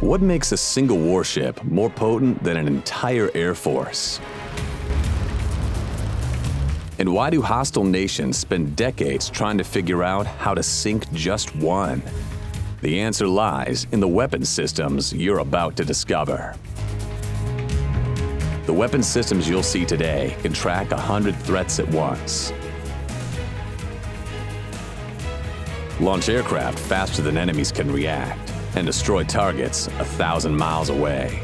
What makes a single warship more potent than an entire air force? And why do hostile nations spend decades trying to figure out how to sink just one? The answer lies in the weapon systems you're about to discover. The weapon systems you'll see today can track 100 threats at once, launch aircraft faster than enemies can react, and destroy targets 1,000 miles away.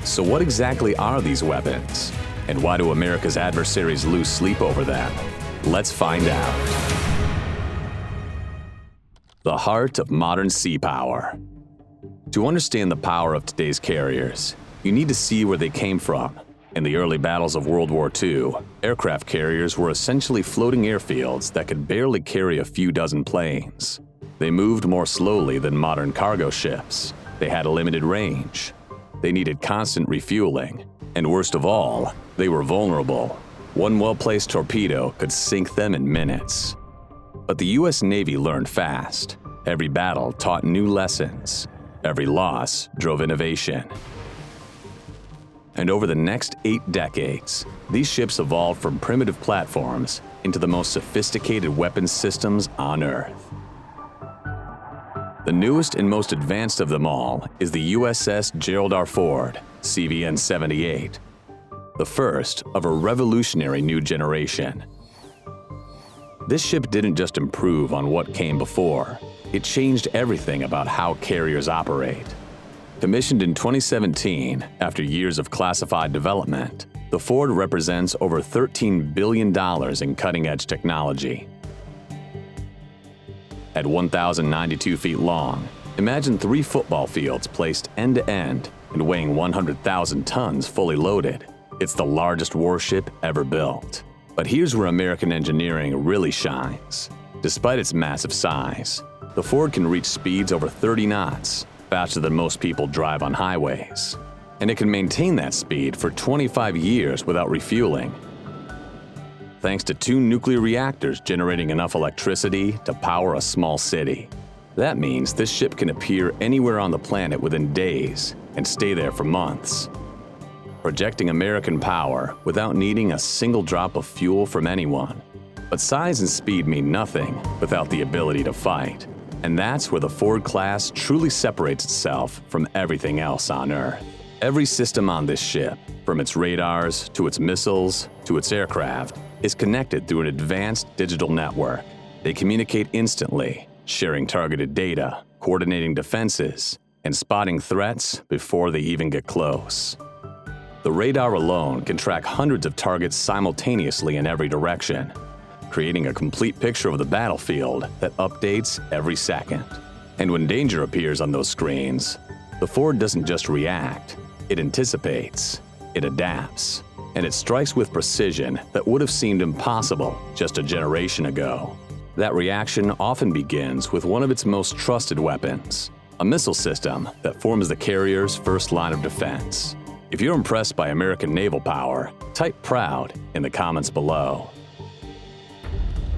So what exactly are these weapons? And why do America's adversaries lose sleep over them? Let's find out. The heart of modern sea power. To understand the power of today's carriers, you need to see where they came from. In the early battles of World War II, aircraft carriers were essentially floating airfields that could barely carry a few dozen planes. They moved more slowly than modern cargo ships. They had a limited range. They needed constant refueling. And worst of all, they were vulnerable. One well-placed torpedo could sink them in minutes. But the U.S. Navy learned fast. Every battle taught new lessons. Every loss drove innovation. And over the next 8 decades, these ships evolved from primitive platforms into the most sophisticated weapons systems on Earth. The newest and most advanced of them all is the USS Gerald R. Ford, CVN-78, the first of a revolutionary new generation. This ship didn't just improve on what came before, it changed everything about how carriers operate. Commissioned in 2017, after years of classified development, the Ford represents over $13 billion in cutting-edge technology. At 1,092 feet long, imagine 3 football fields placed end-to-end and weighing 100,000 tons fully loaded. It's the largest warship ever built. But here's where American engineering really shines. Despite its massive size, the Ford can reach speeds over 30 knots, faster than most people drive on highways. And it can maintain that speed for 25 years without refueling, thanks to 2 nuclear reactors generating enough electricity to power a small city. That means this ship can appear anywhere on the planet within days and stay there for months, projecting American power without needing a single drop of fuel from anyone. But size and speed mean nothing without the ability to fight. And that's where the Ford class truly separates itself from everything else on Earth. Every system on this ship, from its radars to its missiles to its aircraft, is connected through an advanced digital network. They communicate instantly, sharing targeted data, coordinating defenses, and spotting threats before they even get close. The radar alone can track hundreds of targets simultaneously in every direction, creating a complete picture of the battlefield that updates every second. And when danger appears on those screens, the Ford doesn't just react, it anticipates, it adapts, and it strikes with precision that would have seemed impossible just a generation ago. That reaction often begins with one of its most trusted weapons, a missile system that forms the carrier's first line of defense. If you're impressed by American naval power, type proud in the comments below.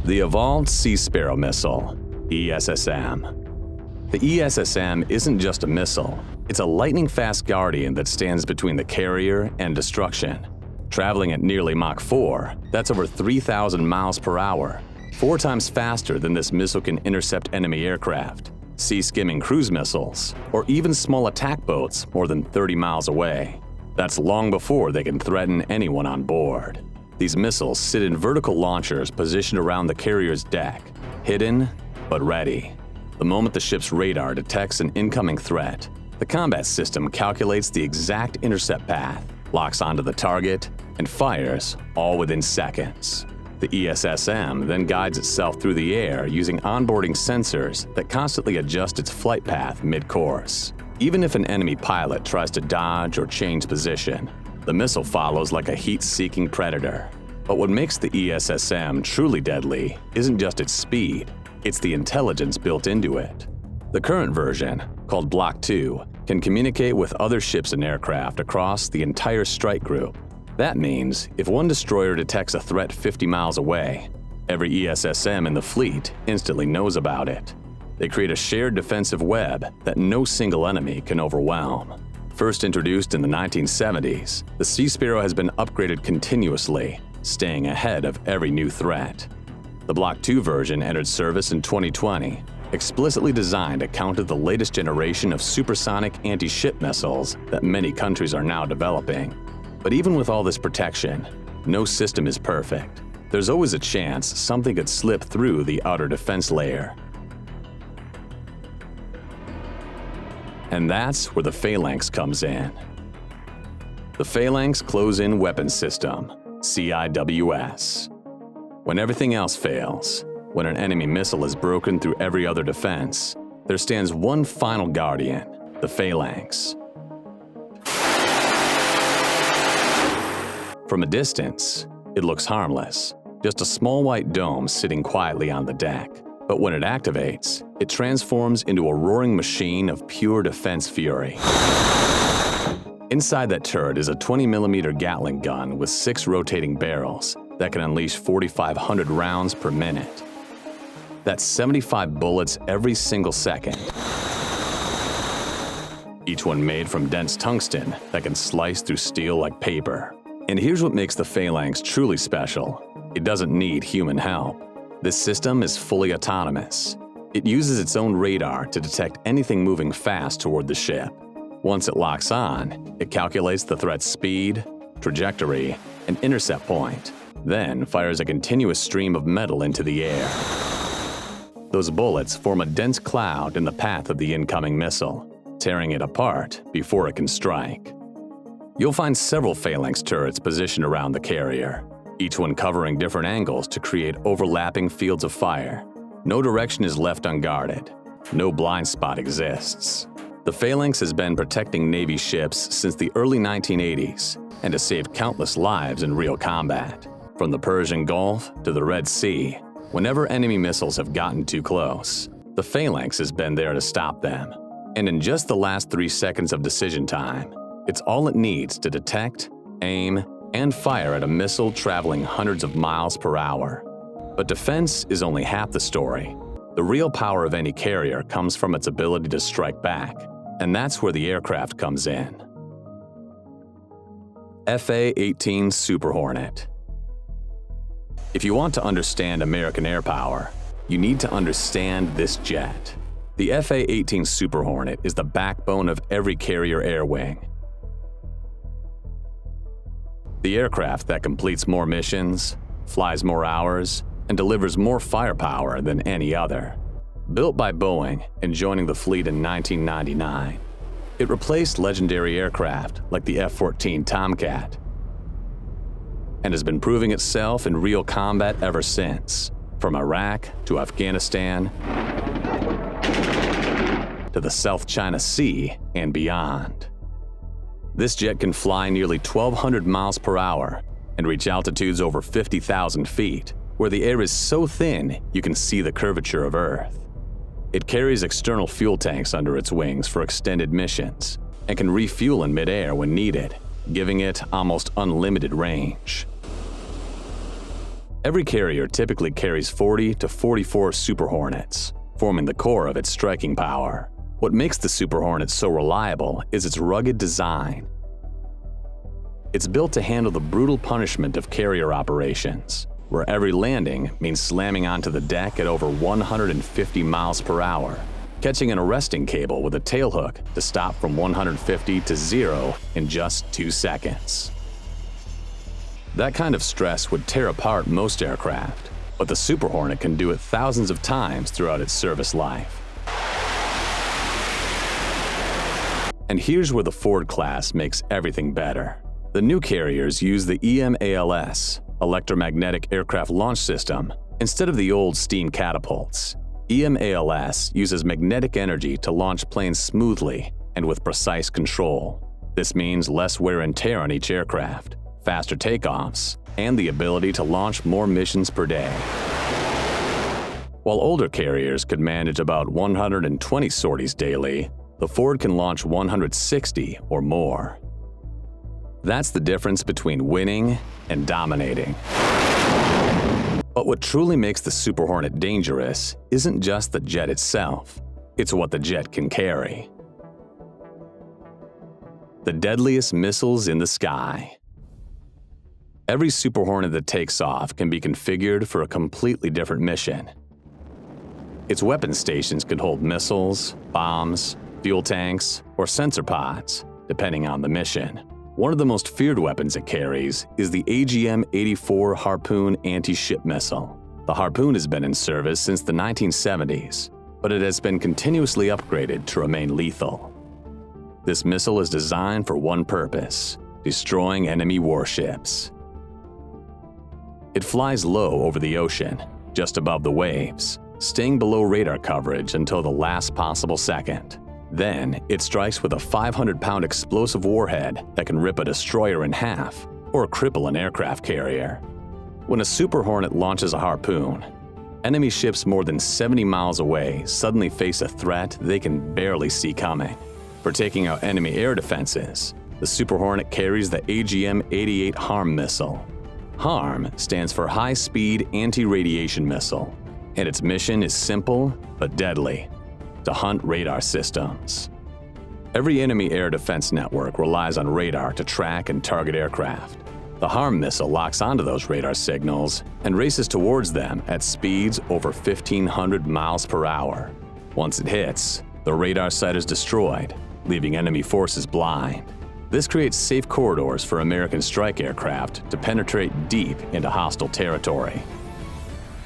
The Evolved Sea Sparrow Missile, ESSM. The ESSM isn't just a missile, it's a lightning-fast guardian that stands between the carrier and destruction. Traveling at nearly Mach 4, that's over 3,000 miles per hour, 4 times faster than this missile can intercept enemy aircraft, sea-skimming cruise missiles, or even small attack boats more than 30 miles away. That's long before they can threaten anyone on board. These missiles sit in vertical launchers positioned around the carrier's deck, hidden but ready. The moment the ship's radar detects an incoming threat, the combat system calculates the exact intercept path, locks onto the target, and fires all within seconds. The ESSM then guides itself through the air using onboarding sensors that constantly adjust its flight path mid-course. Even if an enemy pilot tries to dodge or change position, the missile follows like a heat-seeking predator. But what makes the ESSM truly deadly isn't just its speed, it's the intelligence built into it. The current version, called Block 2, can communicate with other ships and aircraft across the entire strike group. That means if one destroyer detects a threat 50 miles away, every ESSM in the fleet instantly knows about it. They create a shared defensive web that no single enemy can overwhelm. First introduced in the 1970s, the Sea Sparrow has been upgraded continuously, staying ahead of every new threat. The Block II version entered service in 2020, explicitly designed to counter the latest generation of supersonic anti-ship missiles that many countries are now developing. But even with all this protection, no system is perfect. There's always a chance something could slip through the outer defense layer. And that's where the Phalanx comes in. The Phalanx Close-In Weapons System, CIWS. When everything else fails, when an enemy missile is broken through every other defense, there stands one final guardian, the Phalanx. From a distance, it looks harmless, just a small white dome sitting quietly on the deck. But when it activates, it transforms into a roaring machine of pure defense fury. Inside that turret is a 20mm Gatling gun with 6 rotating barrels that can unleash 4,500 rounds per minute. That's 75 bullets every single second. Each one made from dense tungsten that can slice through steel like paper. And here's what makes the Phalanx truly special. It doesn't need human help. This system is fully autonomous. It uses its own radar to detect anything moving fast toward the ship. Once it locks on, it calculates the threat's speed, trajectory, and intercept point, then fires a continuous stream of metal into the air. Those bullets form a dense cloud in the path of the incoming missile, tearing it apart before it can strike. You'll find several Phalanx turrets positioned around the carrier, each one covering different angles to create overlapping fields of fire. No direction is left unguarded. No blind spot exists. The Phalanx has been protecting Navy ships since the early 1980s and has saved countless lives in real combat. From the Persian Gulf to the Red Sea, whenever enemy missiles have gotten too close, the Phalanx has been there to stop them. And in just the last 3 seconds of decision time, it's all it needs to detect, aim, and fire at a missile traveling hundreds of miles per hour. But defense is only half the story. The real power of any carrier comes from its ability to strike back, and that's where the aircraft comes in. F/A-18 Super Hornet. If you want to understand American air power, you need to understand this jet. The F/A-18 Super Hornet is the backbone of every carrier air wing. The aircraft that completes more missions, flies more hours, and delivers more firepower than any other. Built by Boeing and joining the fleet in 1999, it replaced legendary aircraft like the F-14 Tomcat and has been proving itself in real combat ever since, from Iraq to Afghanistan to the South China Sea and beyond. This jet can fly nearly 1,200 miles per hour and reach altitudes over 50,000 feet, where the air is so thin you can see the curvature of Earth. It carries external fuel tanks under its wings for extended missions and can refuel in midair when needed, giving it almost unlimited range. Every carrier typically carries 40 to 44 Super Hornets, forming the core of its striking power. What makes the Super Hornet so reliable is its rugged design. It's built to handle the brutal punishment of carrier operations, where every landing means slamming onto the deck at over 150 miles per hour, catching an arresting cable with a tailhook to stop from 150 to 0 in just 2 seconds. That kind of stress would tear apart most aircraft, but the Super Hornet can do it thousands of times throughout its service life. And here's where the Ford class makes everything better. The new carriers use the EMALS, Electromagnetic Aircraft Launch System, instead of the old steam catapults. EMALS uses magnetic energy to launch planes smoothly and with precise control. This means less wear and tear on each aircraft, faster takeoffs, and the ability to launch more missions per day. While older carriers could manage about 120 sorties daily, the Ford can launch 160 or more. That's the difference between winning and dominating. But what truly makes the Super Hornet dangerous isn't just the jet itself, it's what the jet can carry. The deadliest missiles in the sky. Every Super Hornet that takes off can be configured for a completely different mission. Its weapon stations can hold missiles, bombs, fuel tanks, or sensor pods, depending on the mission. One of the most feared weapons it carries is the AGM-84 Harpoon anti-ship missile. The Harpoon has been in service since the 1970s, but it has been continuously upgraded to remain lethal. This missile is designed for one purpose: destroying enemy warships. It flies low over the ocean, just above the waves, staying below radar coverage until the last possible second. Then, it strikes with a 500-pound explosive warhead that can rip a destroyer in half or cripple an aircraft carrier. When a Super Hornet launches a Harpoon, enemy ships more than 70 miles away suddenly face a threat they can barely see coming. For taking out enemy air defenses, the Super Hornet carries the AGM-88 HARM missile. HARM stands for High Speed Anti-Radiation Missile, and its mission is simple but deadly: to hunt radar systems. Every enemy air defense network relies on radar to track and target aircraft. The HARM missile locks onto those radar signals and races towards them at speeds over 1,500 miles per hour. Once it hits, the radar site is destroyed, leaving enemy forces blind. This creates safe corridors for American strike aircraft to penetrate deep into hostile territory.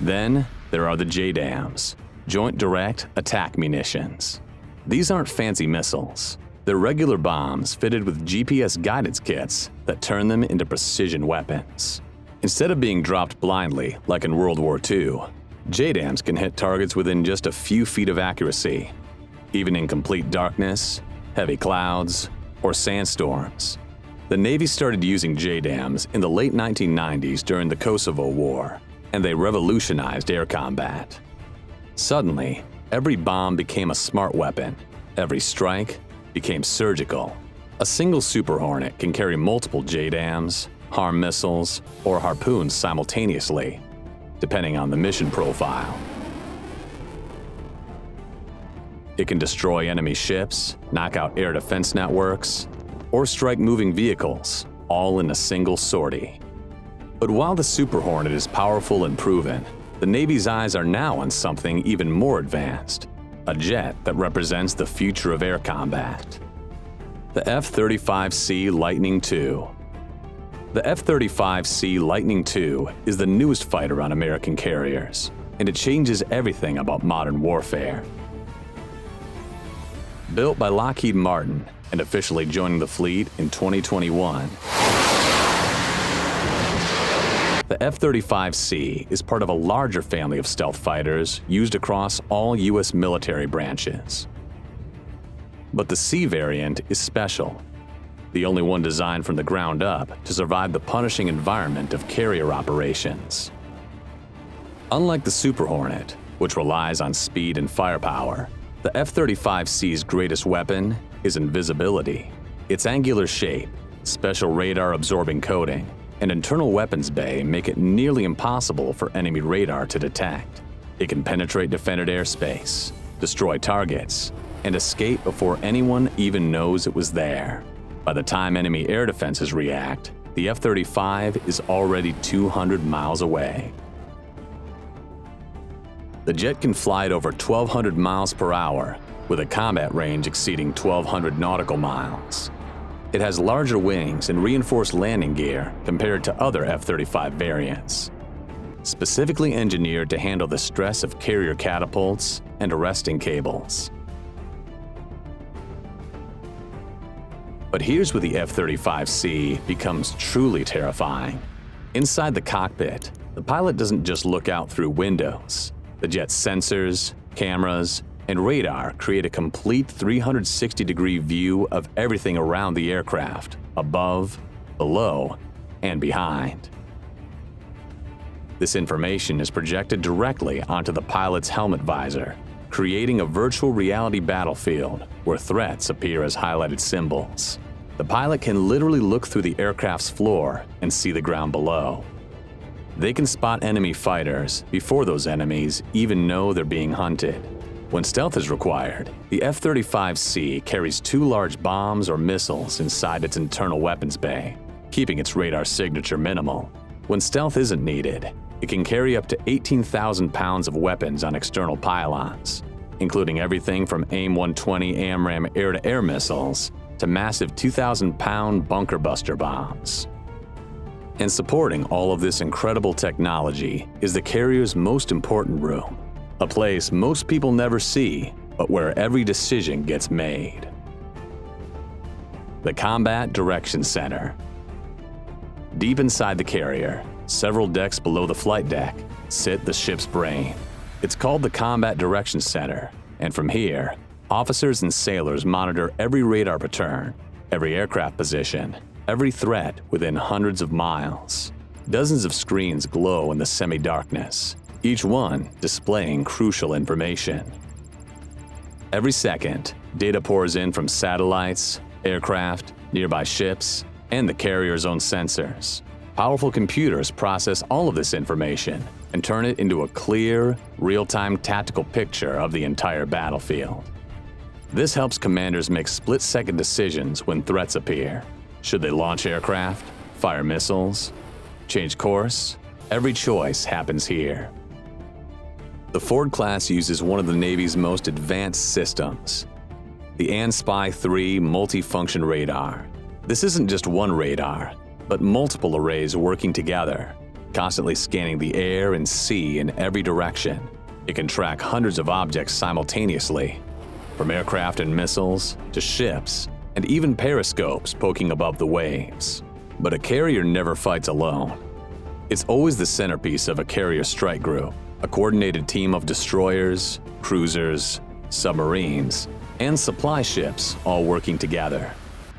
Then, there are the JDAMs, Joint Direct Attack Munitions. These aren't fancy missiles. They're regular bombs fitted with GPS guidance kits that turn them into precision weapons. Instead of being dropped blindly like in World War II, JDAMs can hit targets within just a few feet of accuracy, even in complete darkness, heavy clouds, or sandstorms. The Navy started using JDAMs in the late 1990s during the Kosovo War, and they revolutionized air combat. Suddenly, every bomb became a smart weapon. Every strike became surgical. A single Super Hornet can carry multiple JDAMs, HARM missiles, or Harpoons simultaneously, depending on the mission profile. It can destroy enemy ships, knock out air defense networks, or strike moving vehicles, all in a single sortie. But while the Super Hornet is powerful and proven, the Navy's eyes are now on something even more advanced: a jet that represents the future of air combat. The F-35C Lightning II. The F-35C Lightning II is the newest fighter on American carriers, and it changes everything about modern warfare. Built by Lockheed Martin and officially joining the fleet in 2021, the F-35C is part of a larger family of stealth fighters used across all U.S. military branches. But the C variant is special, the only one designed from the ground up to survive the punishing environment of carrier operations. Unlike the Super Hornet, which relies on speed and firepower, the F-35C's greatest weapon is invisibility. Its angular shape, special radar-absorbing coating, and internal weapons bay make it nearly impossible for enemy radar to detect. It can penetrate defended airspace, destroy targets, and escape before anyone even knows it was there. By the time enemy air defenses react, the F-35 is already 200 miles away. The jet can fly at over 1,200 miles per hour, with a combat range exceeding 1,200 nautical miles. It has larger wings and reinforced landing gear compared to other F-35 variants, specifically engineered to handle the stress of carrier catapults and arresting cables. But here's where the F-35C becomes truly terrifying. Inside the cockpit, the pilot doesn't just look out through windows. The jet's sensors, cameras, and radar create a complete 360-degree view of everything around the aircraft, above, below, and behind. This information is projected directly onto the pilot's helmet visor, creating a virtual reality battlefield where threats appear as highlighted symbols. The pilot can literally look through the aircraft's floor and see the ground below. They can spot enemy fighters before those enemies even know they're being hunted. When stealth is required, the F-35C carries 2 large bombs or missiles inside its internal weapons bay, keeping its radar signature minimal. When stealth isn't needed, it can carry up to 18,000 pounds of weapons on external pylons, including everything from AIM-120 AMRAAM air-to-air missiles to massive 2,000-pound bunker buster bombs. And supporting all of this incredible technology is the carrier's most important room, a place most people never see, but where every decision gets made. The Combat Direction Center. Deep inside the carrier, several decks below the flight deck, sit the ship's brain. It's called the Combat Direction Center, and from here, officers and sailors monitor every radar pattern, every aircraft position, every threat within hundreds of miles. Dozens of screens glow in the semi-darkness, each one displaying crucial information. Every second, data pours in from satellites, aircraft, nearby ships, and the carrier's own sensors. Powerful computers process all of this information and turn it into a clear, real-time tactical picture of the entire battlefield. This helps commanders make split-second decisions when threats appear. Should they launch aircraft, fire missiles, change course? Every choice happens here. The Ford class uses one of the Navy's most advanced systems, the ANSPY-3 multifunction radar. This isn't just one radar, but multiple arrays working together, constantly scanning the air and sea in every direction. It can track hundreds of objects simultaneously, from aircraft and missiles to ships, and even periscopes poking above the waves. But a carrier never fights alone. It's always the centerpiece of a carrier strike group, a coordinated team of destroyers, cruisers, submarines, and supply ships all working together.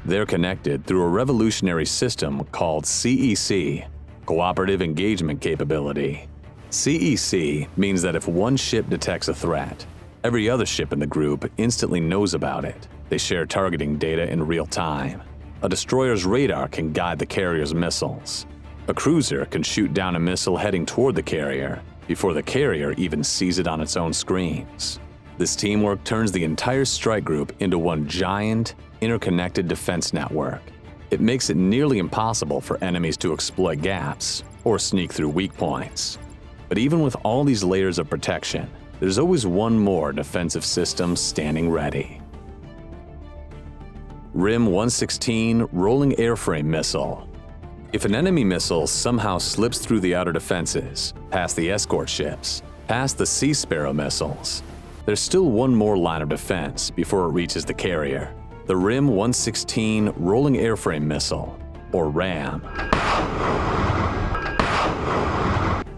They're connected through a revolutionary system called CEC, Cooperative Engagement Capability. CEC means that if one ship detects a threat, every other ship in the group instantly knows about it. They share targeting data in real time. A destroyer's radar can guide the carrier's missiles. A cruiser can shoot down a missile heading toward the carrier before the carrier even sees it on its own screens. This teamwork turns the entire strike group into one giant, interconnected defense network. It makes it nearly impossible for enemies to exploit gaps or sneak through weak points. But even with all these layers of protection, there's always one more defensive system standing ready. RIM-116 Rolling Airframe Missile. If an enemy missile somehow slips through the outer defenses, past the escort ships, past the Sea Sparrow missiles, there's still one more line of defense before it reaches the carrier. The RIM-116 Rolling Airframe Missile, or RAM.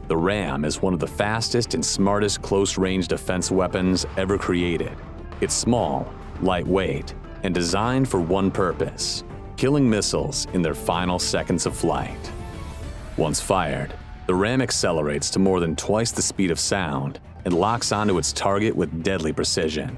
The RAM is one of the fastest and smartest close-range defense weapons ever created. It's small, lightweight, and designed for one purpose: killing missiles in their final seconds of flight. Once fired, the RAM accelerates to more than twice the speed of sound and locks onto its target with deadly precision.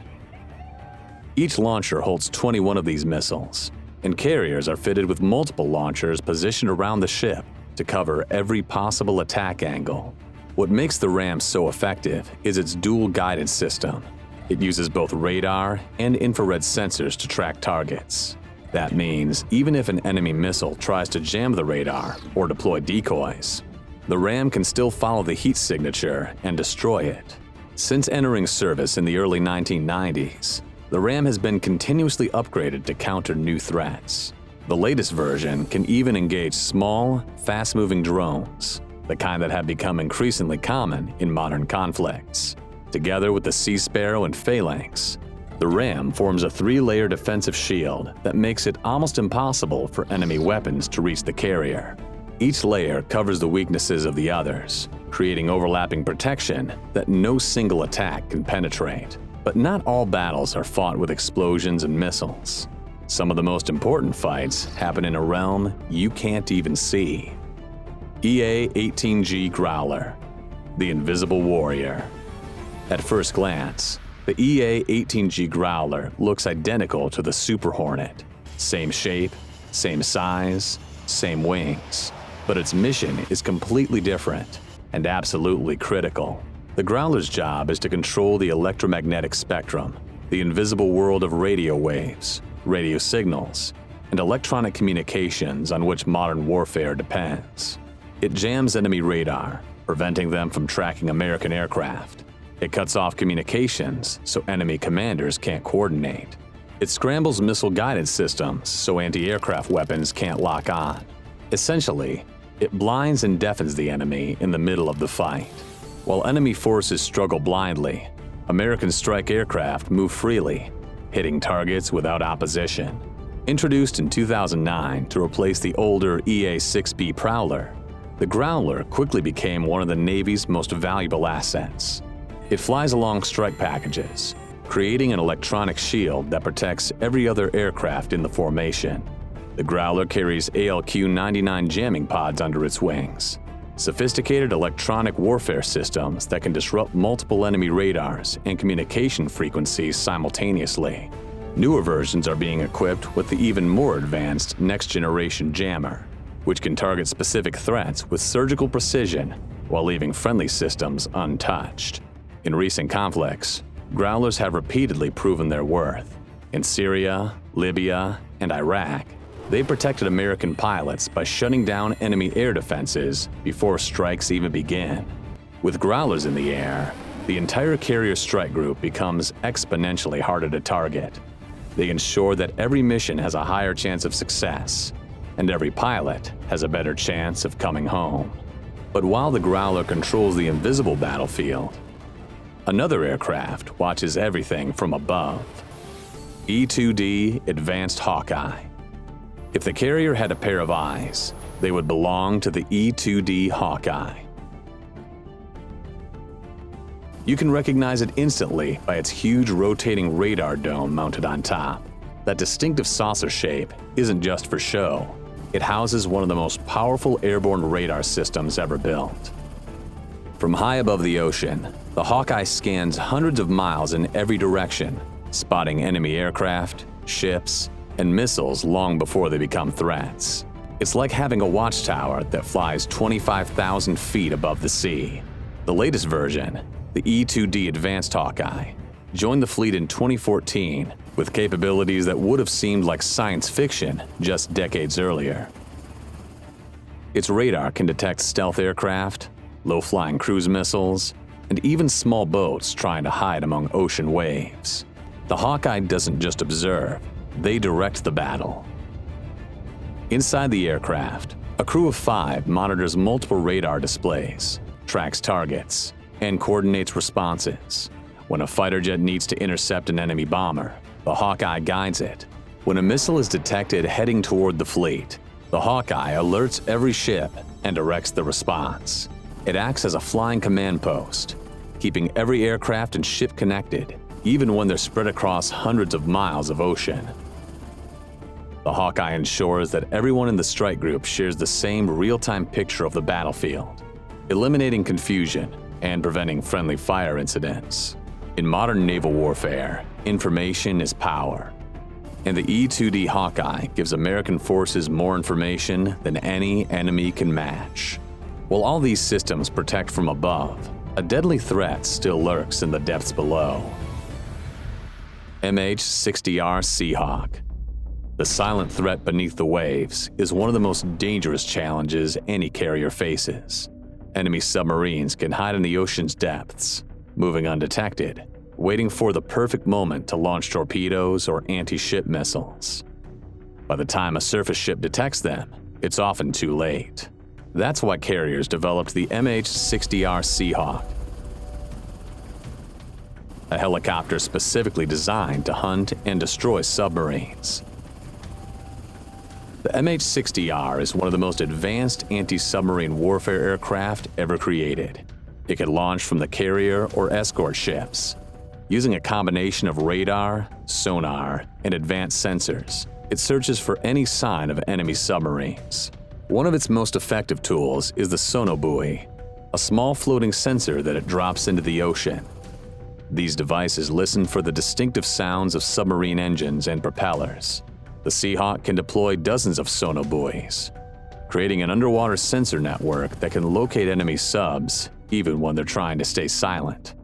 Each launcher holds 21 of these missiles, and carriers are fitted with multiple launchers positioned around the ship to cover every possible attack angle. What makes the RAM so effective is its dual-guided system. It uses both radar and infrared sensors to track targets. That means even if an enemy missile tries to jam the radar or deploy decoys, the RAM can still follow the heat signature and destroy it. Since entering service in the early 1990s, the RAM has been continuously upgraded to counter new threats. The latest version can even engage small, fast-moving drones, the kind that have become increasingly common in modern conflicts. Together with the Sea Sparrow and Phalanx, the RAM forms a 3-layer defensive shield that makes it almost impossible for enemy weapons to reach the carrier. Each layer covers the weaknesses of the others, creating overlapping protection that no single attack can penetrate. But not all battles are fought with explosions and missiles. Some of the most important fights happen in a realm you can't even see. EA-18G Growler, the Invisible Warrior. At first glance, the EA-18G Growler looks identical to the Super Hornet. Same shape, same size, same wings. but its mission is completely different and absolutely critical. The Growler's job is to control the electromagnetic spectrum, the invisible world of radio waves, radio signals, and electronic communications on which modern warfare depends. It jams enemy radar, preventing them from tracking American aircraft. It cuts off communications so enemy commanders can't coordinate. It scrambles missile guidance systems so anti-aircraft weapons can't lock on. Essentially, it blinds and deafens the enemy in the middle of the fight. While enemy forces struggle blindly, American strike aircraft move freely, hitting targets without opposition. Introduced in 2009 to replace the older EA-6B Prowler, the Growler quickly became one of the Navy's most valuable assets. It flies along strike packages, creating an electronic shield that protects every other aircraft in the formation. The Growler carries ALQ-99 jamming pods under its wings, sophisticated electronic warfare systems that can disrupt multiple enemy radars and communication frequencies simultaneously. Newer versions are being equipped with the even more advanced next-generation jammer, which can target specific threats with surgical precision while leaving friendly systems untouched. In recent conflicts, Growlers have repeatedly proven their worth. In Syria, Libya, and Iraq, they protected American pilots by shutting down enemy air defenses before strikes even begin. With Growlers in the air, the entire carrier strike group becomes exponentially harder to target. They ensure that every mission has a higher chance of success, and every pilot has a better chance of coming home. But while the Growler controls the invisible battlefield, another aircraft watches everything from above. E-2D Advanced Hawkeye. If the carrier had a pair of eyes, they would belong to the E-2D Hawkeye. You can recognize it instantly by its huge rotating radar dome mounted on top. That distinctive saucer shape isn't just for show. It houses one of the most powerful airborne radar systems ever built. From high above the ocean, the Hawkeye scans hundreds of miles in every direction, spotting enemy aircraft, ships, and missiles long before they become threats. It's like having a watchtower that flies 25,000 feet above the sea. The latest version, the E-2D Advanced Hawkeye, joined the fleet in 2014 with capabilities that would have seemed like science fiction just decades earlier. Its radar can detect stealth aircraft, low-flying cruise missiles, and even small boats trying to hide among ocean waves. The Hawkeye doesn't just observe, they direct the battle. Inside the aircraft, a crew of 5 monitors multiple radar displays, tracks targets, and coordinates responses. When a fighter jet needs to intercept an enemy bomber, the Hawkeye guides it. When a missile is detected heading toward the fleet, the Hawkeye alerts every ship and directs the response. It acts as a flying command post, keeping every aircraft and ship connected, even when they're spread across hundreds of miles of ocean. The Hawkeye ensures that everyone in the strike group shares the same real-time picture of the battlefield, eliminating confusion and preventing friendly fire incidents. In modern naval warfare, information is power, and the E-2D Hawkeye gives American forces more information than any enemy can match. While all these systems protect from above, a deadly threat still lurks in the depths below. MH-60R Seahawk. The silent threat beneath the waves is one of the most dangerous challenges any carrier faces. Enemy submarines can hide in the ocean's depths, moving undetected, waiting for the perfect moment to launch torpedoes or anti-ship missiles. By the time a surface ship detects them, it's often too late. That's why carriers developed the MH-60R Seahawk, a helicopter specifically designed to hunt and destroy submarines. The MH-60R is one of the most advanced anti-submarine warfare aircraft ever created. It can launch from the carrier or escort ships. Using a combination of radar, sonar, and advanced sensors, it searches for any sign of enemy submarines. One of its most effective tools is the sonobuoy, a small floating sensor that it drops into the ocean. These devices listen for the distinctive sounds of submarine engines and propellers. The Seahawk can deploy dozens of sonobuoys, creating an underwater sensor network that can locate enemy subs even when they're trying to stay silent.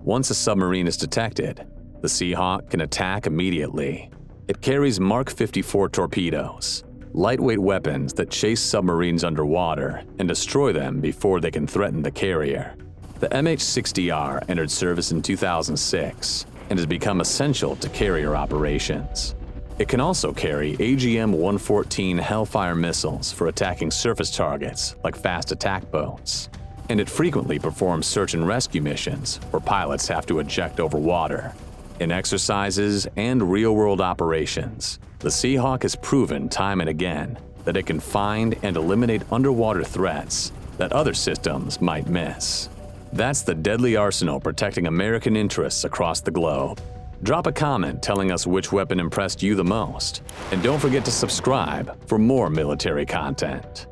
Once a submarine is detected, the Seahawk can attack immediately. It carries Mark 54 torpedoes, lightweight weapons that chase submarines underwater and destroy them before they can threaten the carrier. The MH-60R entered service in 2006 and has become essential to carrier operations. It can also carry AGM-114 Hellfire missiles for attacking surface targets like fast attack boats. And it frequently performs search and rescue missions where pilots have to eject over water. In exercises and real-world operations, the Seahawk has proven time and again that it can find and eliminate underwater threats that other systems might miss. That's the deadly arsenal protecting American interests across the globe. Drop a comment telling us which weapon impressed you the most, and don't forget to subscribe for more military content.